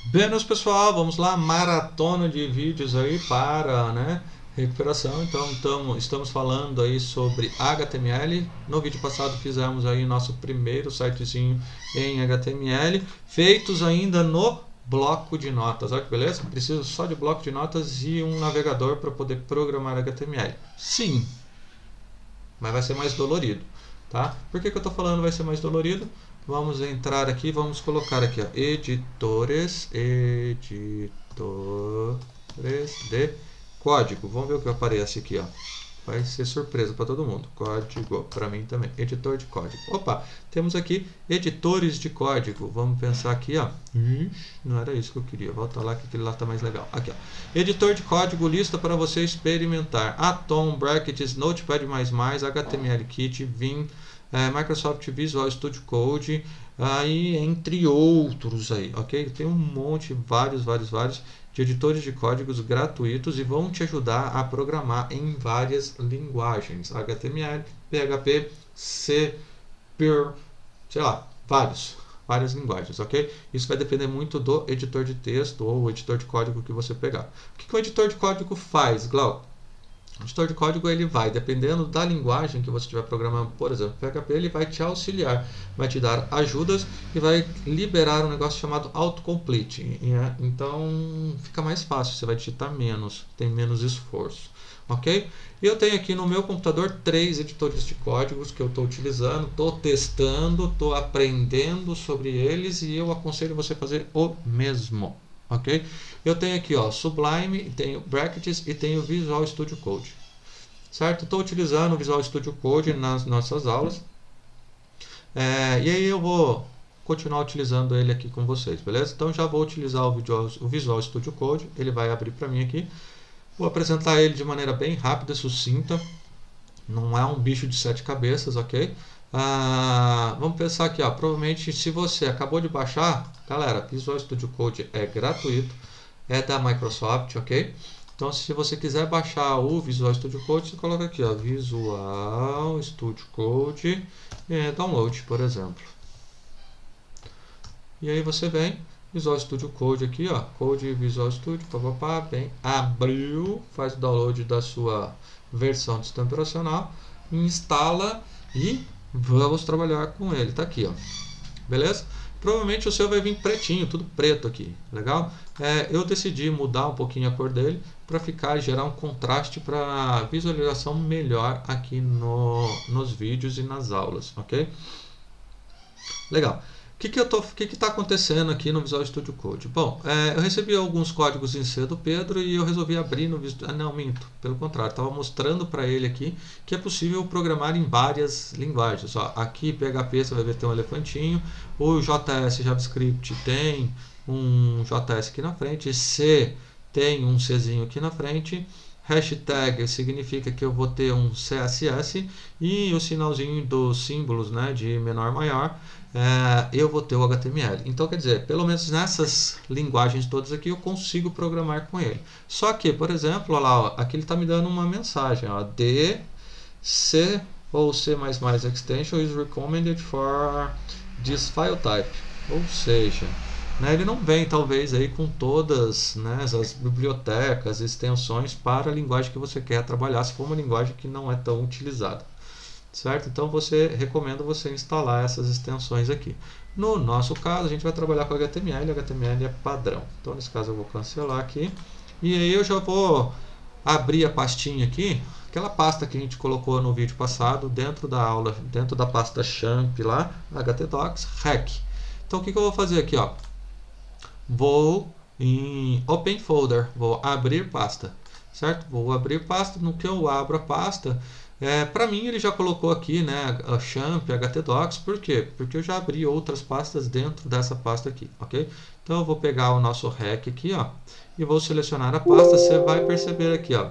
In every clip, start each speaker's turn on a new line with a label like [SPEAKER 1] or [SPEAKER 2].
[SPEAKER 1] Buenas pessoal, vamos lá, maratona de vídeos aí para, recuperação. Então estamos falando aí sobre HTML. No vídeo passado fizemos aí nosso primeiro sitezinho em HTML, feitos ainda no bloco de notas. Olha que beleza? Preciso só de bloco de notas e um navegador para poder programar HTML. Sim, mas vai ser mais dolorido, tá? Por que eu estou falando vai ser mais dolorido? Vamos entrar aqui, vamos colocar aqui, ó, editores de código. Vamos ver o que aparece aqui, ó. Vai ser surpresa para todo mundo. Código, para mim também. Editor de código. Opa, temos aqui editores de código. Vamos pensar aqui, ó. Não era isso que eu queria. Volta lá que aquele lá está mais legal. Aqui, ó. Editor de código, lista para você experimentar. Atom, Brackets, Notepad++, HTMLKit, Vim, Microsoft Visual Studio Code, aí entre outros aí, ok? Tem um monte, vários de editores de códigos gratuitos e vão te ajudar a programar em várias linguagens, HTML, PHP, C, Perl, sei lá, várias linguagens, ok? Isso vai depender muito do editor de texto ou editor de código que você pegar. O que o editor de código faz, Glauco? O editor de código ele vai, dependendo da linguagem que você estiver programando, por exemplo, PHP, ele vai te auxiliar, vai te dar ajudas e vai liberar um negócio chamado autocomplete. Então fica mais fácil, você vai digitar menos, tem menos esforço, ok? E eu tenho aqui no meu computador 3 editores de códigos que eu estou utilizando, estou testando, estou aprendendo sobre eles e eu aconselho você fazer o mesmo. Ok? Eu tenho aqui, ó, Sublime, tenho Brackets e tenho Visual Studio Code. Certo? Estou utilizando o Visual Studio Code nas nossas aulas. E aí eu vou continuar utilizando ele aqui com vocês, beleza? Então já vou utilizar o Visual Studio Code. Ele vai abrir para mim aqui. Vou apresentar ele de maneira bem rápida e sucinta. Não é um bicho de 7 cabeças, ok? Vamos pensar aqui, ó, provavelmente se você acabou de baixar, galera, Visual Studio Code é gratuito, é da Microsoft, ok? Então se você quiser baixar o Visual Studio Code, você coloca aqui, ó, Visual Studio Code e download, por exemplo. E aí você vem, Visual Studio Code aqui, ó, Code Visual Studio, papapá, bem, abriu, faz o download da sua versão do sistema operacional, instala e vamos trabalhar com ele. Tá aqui, ó. Beleza? Provavelmente o seu vai vir pretinho, tudo preto aqui. Legal? Eu decidi mudar um pouquinho a cor dele para gerar um contraste para visualização melhor aqui nos vídeos e nas aulas, ok? Legal. O que está acontecendo aqui no Visual Studio Code? Bom, eu recebi alguns códigos em C do Pedro e eu resolvi abrir no Visual... não, minto. Pelo contrário, estava mostrando para ele aqui que é possível programar em várias linguagens. Ó, aqui, PHP, você vai ver que tem um elefantinho. O JS, JavaScript, tem um JS aqui na frente. C tem um Czinho aqui na frente. Hashtag significa que eu vou ter um CSS e o sinalzinho dos símbolos, né, de menor a maior, eu vou ter o HTML. Então, quer dizer, pelo menos nessas linguagens todas aqui eu consigo programar com ele. Só que, por exemplo, olha lá, ó, aqui ele está me dando uma mensagem, ó, C ou C++ extension is recommended for this file type. Ou seja, ele não vem talvez aí com todas, as bibliotecas, extensões para a linguagem que você quer trabalhar, se for uma linguagem que não é tão utilizada, certo? Então recomendo você instalar essas extensões aqui. No nosso caso, a gente vai trabalhar com HTML, HTML é padrão. Então nesse caso eu vou cancelar aqui e aí eu já vou abrir a pastinha aqui, aquela pasta que a gente colocou no vídeo passado dentro da aula, dentro da pasta champ lá, htdocs rec. Então o que eu vou fazer aqui, ó? Vou em Open Folder, vou abrir pasta, certo? Vou abrir pasta, no que eu abro a pasta, para mim ele já colocou aqui, né, a champ, htdocs, por quê? Porque eu já abri outras pastas dentro dessa pasta aqui, ok? Então eu vou pegar o nosso rec aqui, ó, e vou selecionar a pasta, você vai perceber aqui, ó,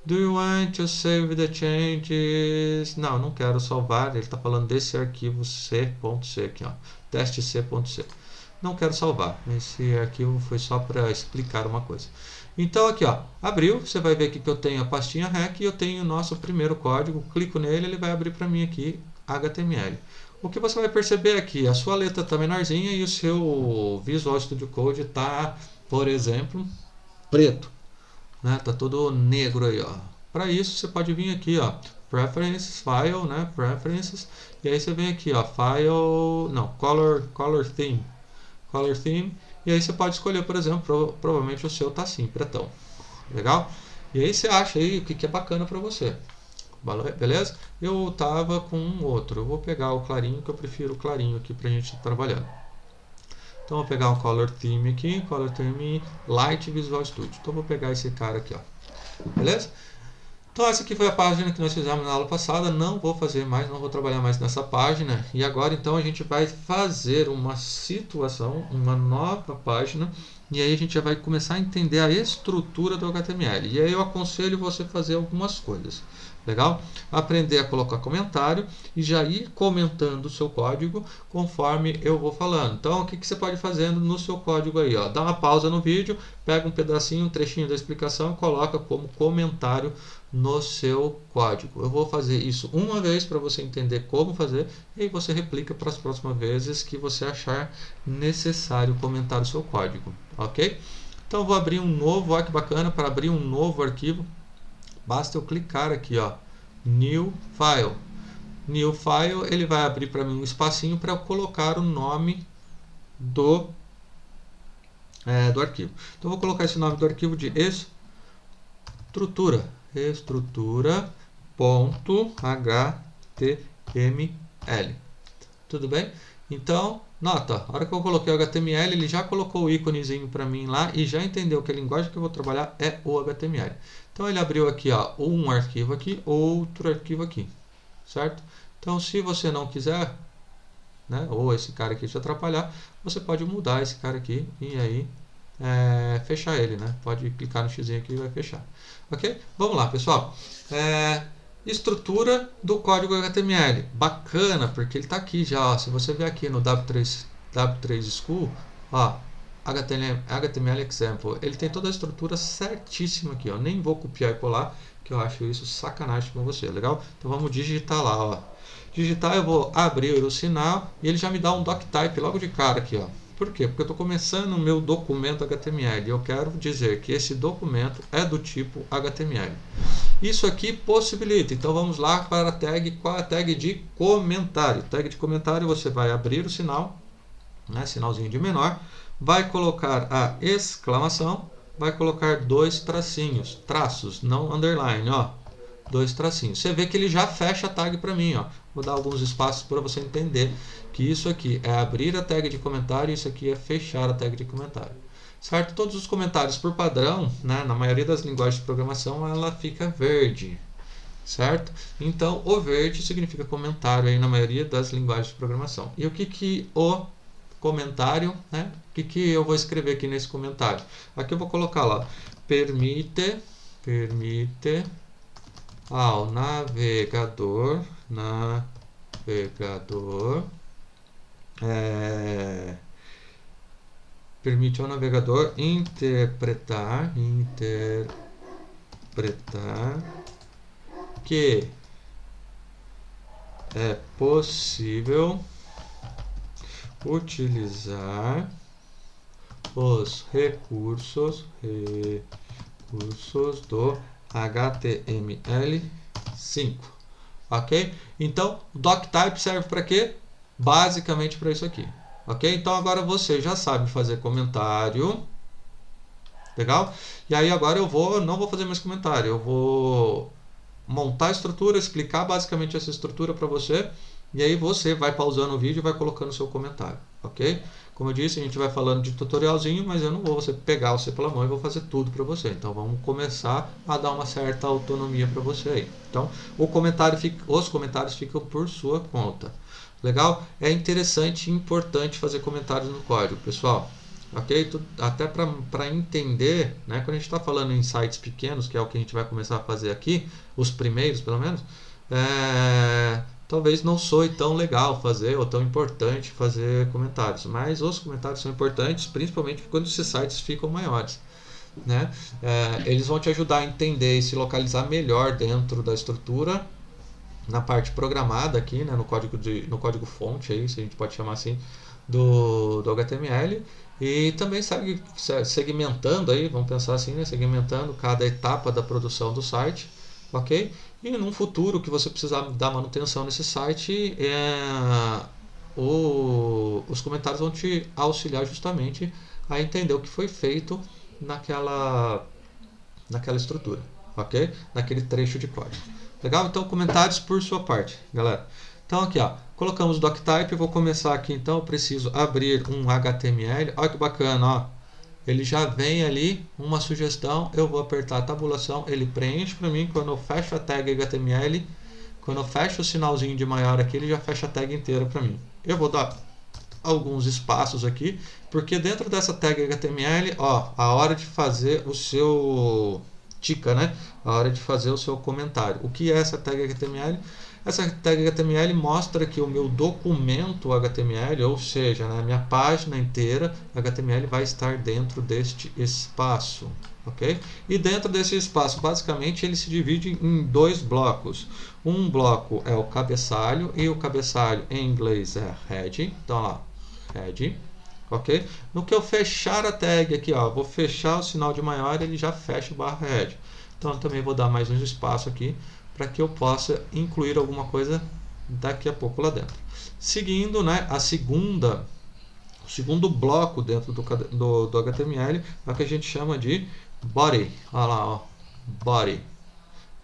[SPEAKER 1] do you want to save the changes? Não, não quero salvar, ele está falando desse arquivo c.c aqui, ó, teste.c. Não quero salvar, esse arquivo foi só para explicar uma coisa. Então aqui, ó, abriu, você vai ver aqui que eu tenho a pastinha rec e eu tenho o nosso primeiro código, clico nele, ele vai abrir para mim aqui HTML. o que você vai perceber aqui, a sua letra está menorzinha e o seu Visual Studio Code está, por exemplo, preto, né? Tá todo negro aí, ó. Para isso você pode vir aqui, ó, Preferences, File, né? Preferences, e aí você vem aqui, ó, File, não, Color Theme, e aí você pode escolher, por exemplo, provavelmente o seu tá assim, pretão, legal? E aí você acha aí o que é bacana para você. Beleza? Eu tava com um outro. Eu vou pegar o clarinho, que eu prefiro o clarinho aqui pra gente trabalhar. Então vou pegar um Color Theme aqui, Color Theme Light Visual Studio. Então vou pegar esse cara aqui, ó. Beleza? Então essa aqui foi a página que nós fizemos na aula passada. Não vou fazer mais, não vou trabalhar mais nessa página. E agora então a gente vai fazer uma situação, uma nova página. E aí a gente já vai começar a entender a estrutura do HTML. E aí eu aconselho você fazer algumas coisas. Legal? Aprender a colocar comentário e já ir comentando o seu código conforme eu vou falando. Então, o que você pode fazer no seu código aí? Ó? Dá uma pausa no vídeo, pega um pedacinho, um trechinho da explicação e coloca como comentário no seu código. Eu vou fazer isso uma vez para você entender como fazer e aí você replica para as próximas vezes que você achar necessário comentar o seu código. Ok? Então, eu vou abrir um novo, olha que bacana, para abrir um novo arquivo. Basta eu clicar aqui, ó, New File. New File, ele vai abrir para mim um espacinho para eu colocar o nome do arquivo. Então, eu vou colocar esse nome do arquivo de estrutura.html. Tudo bem? Então, nota, a hora que eu coloquei o HTML, ele já colocou o íconezinho para mim lá e já entendeu que a linguagem que eu vou trabalhar é o HTML. Então ele abriu aqui, ó, um arquivo aqui, outro arquivo aqui, certo? Então se você não quiser, né, ou esse cara aqui te atrapalhar, você pode mudar esse cara aqui e aí fechar ele, né? Pode clicar no x aqui e vai fechar. Ok? Vamos lá, pessoal. Estrutura do código HTML. Bacana, porque ele está aqui já. Ó. Se você ver aqui no W3 School, ó, HTML Example, ele tem toda a estrutura certíssima aqui. Ó. Nem vou copiar e colar, que eu acho isso sacanagem com você. Legal? Então vamos digitar lá. Ó. Digitar, eu vou abrir o sinal e ele já me dá um doctype logo de cara aqui. Ó. Por quê? Porque eu estou começando o meu documento HTML e eu quero dizer que esse documento é do tipo HTML. Isso aqui possibilita. Então vamos lá para a tag, qual é a tag de comentário? Tag de comentário, você vai abrir o sinal, né, sinalzinho de menor, vai colocar a exclamação, vai colocar dois tracinhos, traços, não underline, ó, dois tracinhos. Você vê que ele já fecha a tag para mim, ó. Vou dar alguns espaços para você entender que isso aqui é abrir a tag de comentário e isso aqui é fechar a tag de comentário. Certo? Todos os comentários por padrão, né, na maioria das linguagens de programação, ela fica verde. Certo? Então, o verde significa comentário aí na maioria das linguagens de programação. E o que o comentário, né? O que eu vou escrever aqui nesse comentário? Aqui eu vou colocar lá, permite ao navegador permite ao navegador interpretar que é possível utilizar os recursos do HTML5. Ok? Então, o doctype serve para quê? Basicamente para isso aqui. Ok? Então agora você já sabe fazer comentário. Legal? E aí agora eu não vou fazer mais comentário. Eu vou montar a estrutura, explicar basicamente essa estrutura para você. E aí você vai pausando o vídeo e vai colocando o seu comentário. Ok? Como eu disse, a gente vai falando de tutorialzinho, mas eu não vou pegar você pela mão e vou fazer tudo para você. Então vamos começar a dar uma certa autonomia para você aí. Então os comentários ficam por sua conta. Legal? É interessante e importante fazer comentários no código, pessoal. Ok? Até para entender, né? Quando a gente está falando em sites pequenos, que é o que a gente vai começar a fazer aqui, os primeiros pelo menos, talvez não soe tão legal fazer ou tão importante fazer comentários, mas os comentários são importantes, principalmente quando esses sites ficam maiores. Né? Eles vão te ajudar a entender e se localizar melhor dentro da estrutura na parte programada aqui, né, no código fonte, aí, se a gente pode chamar assim, do HTML. E também segue segmentando aí, vamos pensar assim, né, segmentando cada etapa da produção do site, ok? E num futuro que você precisar dar manutenção nesse site, os comentários vão te auxiliar justamente a entender o que foi feito naquela estrutura, ok? Naquele trecho de código. Legal? Então, comentários por sua parte, galera. Então, aqui, ó, colocamos o doctype. Eu vou começar aqui, então, eu preciso abrir um HTML. Olha que bacana, ó. Ele já vem ali uma sugestão. Eu vou apertar a tabulação, ele preenche para mim. Quando eu fecho a tag HTML, quando eu fecho o sinalzinho de maior aqui, ele já fecha a tag inteira para mim. Eu vou dar alguns espaços aqui, porque dentro dessa tag HTML, ó, a hora de fazer o seu tica, né? A hora de fazer o seu comentário. O que é essa tag HTML? Essa tag HTML mostra que o meu documento HTML, ou seja, né, a minha página inteira HTML vai estar dentro deste espaço, ok? E dentro desse espaço, basicamente, ele se divide em dois blocos. Um bloco é o cabeçalho, e o cabeçalho em inglês é head. Então, lá, head, ok? No que eu fechar a tag aqui, ó, vou fechar o sinal de maior, ele já fecha o barra head. Então, eu também vou dar mais um espaço aqui para que eu possa incluir alguma coisa daqui a pouco lá dentro. Seguindo, né, o segundo bloco dentro do HTML é o que a gente chama de body. Olha lá, ó, body,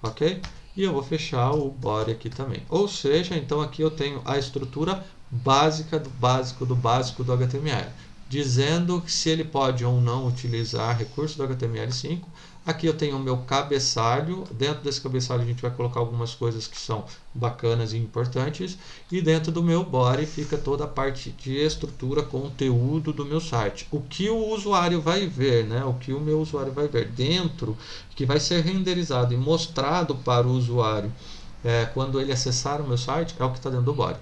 [SPEAKER 1] ok? E eu vou fechar o body aqui também. Ou seja, então aqui eu tenho a estrutura básica do básico do básico do HTML, dizendo se ele pode ou não utilizar recurso do HTML5. Aqui eu tenho o meu cabeçalho. Dentro desse cabeçalho a gente vai colocar algumas coisas que são bacanas e importantes. E dentro do meu body fica toda a parte de estrutura, conteúdo do meu site. O que o usuário vai ver, né? O que o meu usuário vai ver dentro, que vai ser renderizado e mostrado para o usuário quando ele acessar o meu site, é o que está dentro do body,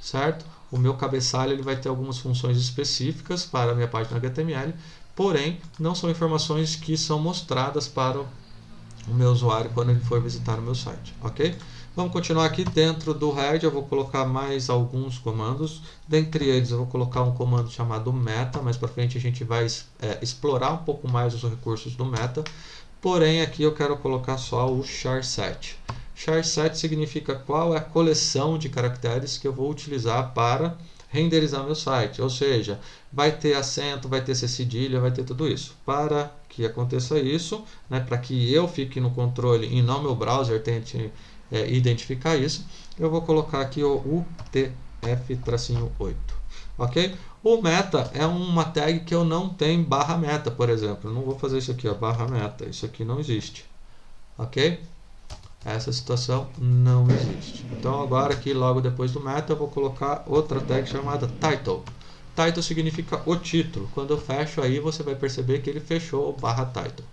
[SPEAKER 1] certo? O meu cabeçalho ele vai ter algumas funções específicas para a minha página HTML, porém não são informações que são mostradas para o meu usuário quando ele for visitar o meu site, ok? Vamos continuar aqui dentro do head. Eu vou colocar mais alguns comandos. Dentre eles eu vou colocar um comando chamado meta. Mais para frente a gente vai explorar um pouco mais os recursos do meta. Porém aqui eu quero colocar só o charset. Charset significa qual é a coleção de caracteres que eu vou utilizar para renderizar meu site. Ou seja, vai ter acento, vai ter cedilha, vai ter tudo isso. Para que aconteça isso, né, para que eu fique no controle e não meu browser tente identificar isso, eu vou colocar aqui o UTF-8. Ok? O meta é uma tag que eu não tenho barra meta, por exemplo. Eu não vou fazer isso aqui, ó, barra meta. Isso aqui não existe. Ok? Essa situação não existe. Então agora aqui logo depois do meta eu vou colocar outra tag chamada title. Title significa o título. Quando eu fecho aí você vai perceber que ele fechou o barra title.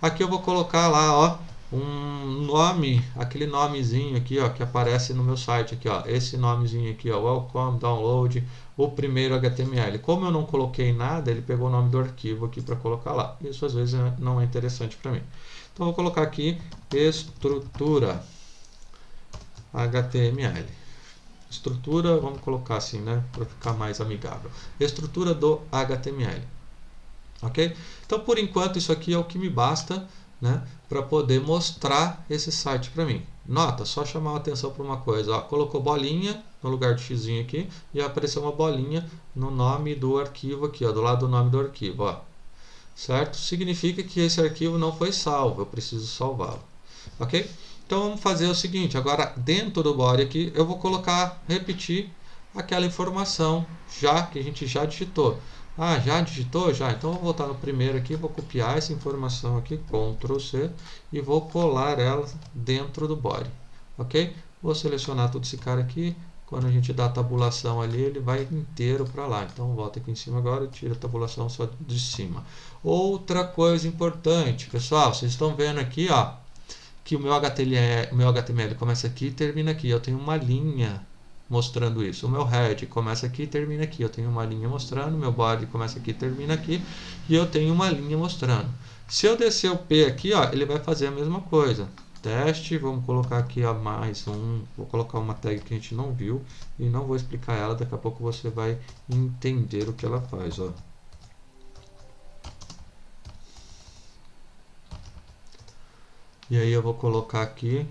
[SPEAKER 1] Aqui eu vou colocar lá, ó, um nome, aquele nomezinho aqui, ó, que aparece no meu site aqui, ó, esse nomezinho aqui, ó, welcome download, o primeiro HTML. Como eu não coloquei nada, ele pegou o nome do arquivo aqui para colocar lá. Isso às vezes não é interessante para mim. Então, vou colocar aqui estrutura HTML. Estrutura, vamos colocar assim, né? Para ficar mais amigável. Estrutura do HTML. Ok? Então, por enquanto, isso aqui é o que me basta, né? Para poder mostrar esse site para mim. Nota, só chamar a atenção para uma coisa. Ó, colocou bolinha no lugar de x aqui e apareceu uma bolinha no nome do arquivo aqui, ó, do lado do nome do arquivo. Ó. Certo? Significa que esse arquivo não foi salvo, eu preciso salvá-lo, ok? Então vamos fazer o seguinte, agora dentro do body aqui eu vou colocar, repetir aquela informação já que a gente já digitou. Ah, já digitou? Já. Então vou voltar no primeiro aqui, vou copiar essa informação aqui, Ctrl C, e vou colar ela dentro do body, ok? Vou selecionar todo esse cara aqui. Quando a gente dá a tabulação ali, ele vai inteiro para lá. Então, volta aqui em cima agora e tira a tabulação só de cima. Outra coisa importante, pessoal, vocês estão vendo aqui, ó, que o meu HTML começa aqui e termina aqui. Eu tenho uma linha mostrando isso. O meu head começa aqui e termina aqui. Eu tenho uma linha mostrando. Meu body começa aqui e termina aqui. E eu tenho uma linha mostrando. Se eu descer o P aqui, ó, ele vai fazer a mesma coisa. teste. Vamos colocar aqui a mais um. Vou colocar uma tag que a gente não viu e não vou explicar ela. Daqui a pouco você vai entender o que ela faz, ó. E aí eu vou colocar aqui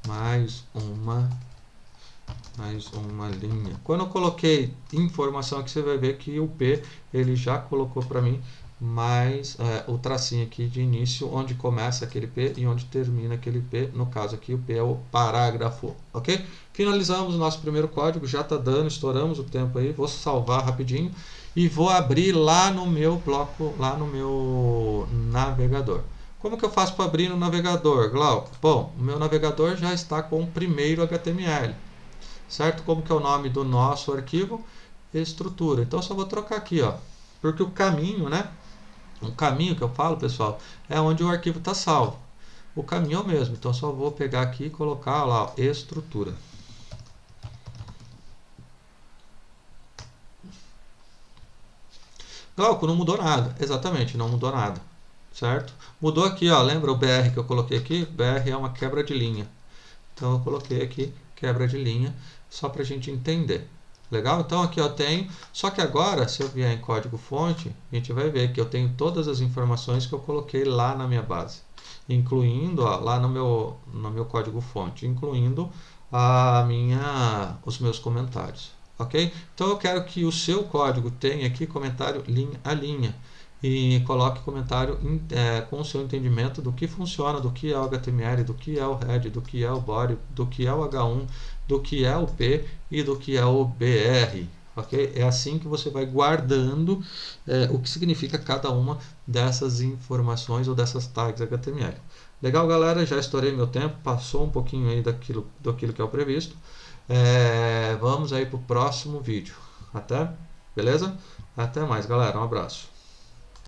[SPEAKER 1] mais uma linha. Quando eu coloquei informação aqui, você vai ver que o P ele já colocou para mim mais o tracinho aqui de início, onde começa aquele P e onde termina aquele P. No caso aqui, o P é o parágrafo, ok? Finalizamos o nosso primeiro código, já está dando, estouramos o tempo aí. Vou salvar rapidinho e vou abrir lá no meu bloco, lá no meu navegador. Como que eu faço para abrir no navegador, Glauco? Bom, o meu navegador já está com o primeiro HTML, certo? Como que é o nome do nosso arquivo? Estrutura. Então, só vou trocar aqui, ó, porque o caminho, né? O caminho que eu falo, pessoal, é onde o arquivo está salvo. O caminho é o mesmo. Então, só vou pegar aqui e colocar lá, ó, estrutura. Glauco, não mudou nada. Exatamente, não mudou nada. Certo? Mudou aqui, ó, lembra o BR que eu coloquei aqui? BR é uma quebra de linha. Então eu coloquei aqui quebra de linha, só para a gente entender. Legal? Então aqui eu tenho, só que agora, se eu vier em código fonte, a gente vai ver que eu tenho todas as informações que eu coloquei lá na minha base, incluindo, ó, lá no meu código fonte, incluindo os meus comentários. Ok? Então eu quero que o seu código tenha aqui comentário linha a linha. E coloque comentário com o seu entendimento do que funciona, do que é o HTML, do que é o head, do que é o body, do que é o H1, do que é o P e do que é o BR. Okay? É assim que você vai guardando o que significa cada uma dessas informações ou dessas tags HTML. Legal, galera? Já estourei meu tempo, passou um pouquinho aí daquilo que é o previsto. Vamos aí para o próximo vídeo. Até, beleza? Até mais, galera. Um abraço.